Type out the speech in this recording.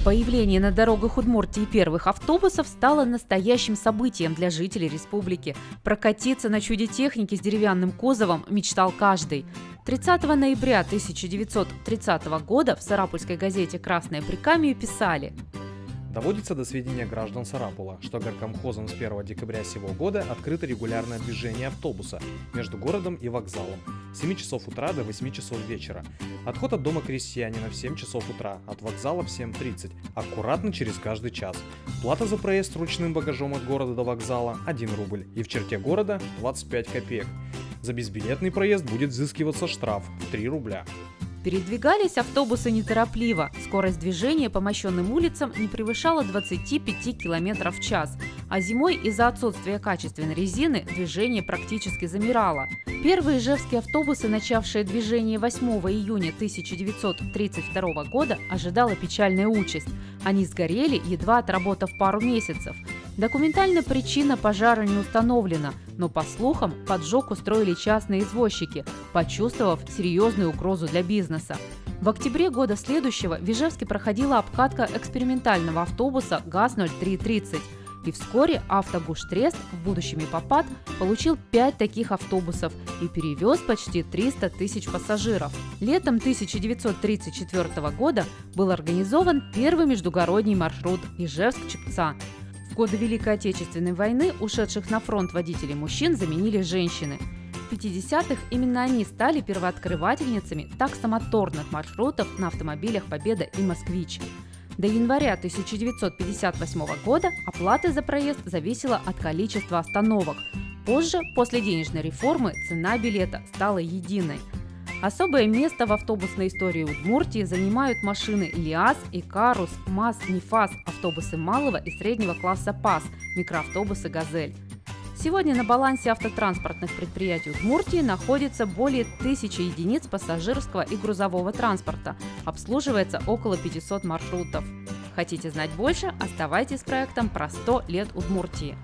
Появление на дорогах Удмуртии первых автобусов стало настоящим событием для жителей республики. Прокатиться на чудо-технике с деревянным кузовом мечтал каждый. 30 ноября 1930 года в сарапульской газете «Красное Прикамье» писали: Доводится до сведения граждан Сарапула, что горкомхозом с 1 декабря сего года открыто регулярное движение автобуса между городом и вокзалом с 7 часов утра до 8 часов вечера. Отход от дома крестьянина в 7 часов утра, от вокзала в 7:30, аккуратно через каждый час. Плата за проезд ручным багажом от города до вокзала 1 рубль и в черте города 25 копеек. За безбилетный проезд будет взыскиваться штраф в 3 рубля. Передвигались автобусы неторопливо. Скорость движения по мощенным улицам не превышала 25 км в час, а зимой из-за отсутствия качественной резины движение практически замирало. Первые ижевские автобусы, начавшие движение 8 июня 1932 года, ожидала печальная участь. Они сгорели, едва отработав пару месяцев. Документальная причина пожара не установлена, но, по слухам, поджог устроили частные извозчики, почувствовав серьезную угрозу для бизнеса. В октябре года следующего в Ижевске проходила обкатка экспериментального автобуса ГАЗ-0330. И вскоре «Автогуш Трест», в будущем ИПАПАТ, получил 5 таких автобусов и перевез почти 300 тысяч пассажиров. Летом 1934 года был организован первый междугородний маршрут Ижевск-Чепца. В годы Великой Отечественной войны ушедших на фронт водителей мужчин заменили женщины. В 50-х именно они стали первооткрывательницами таксомоторных маршрутов на автомобилях «Победа» и «Москвич». До января 1958 года оплата за проезд зависела от количества остановок. Позже, после денежной реформы, цена билета стала единой. Особое место в автобусной истории Удмуртии занимают машины ЛиАЗ, Икарус, МАЗ, НИФАС, автобусы малого и среднего класса ПАС, микроавтобусы «Газель». Сегодня на балансе автотранспортных предприятий Удмуртии находится более 1000 единиц пассажирского и грузового транспорта. Обслуживается около 500 маршрутов. Хотите знать больше? Оставайтесь с проектом про 100 лет Удмуртии.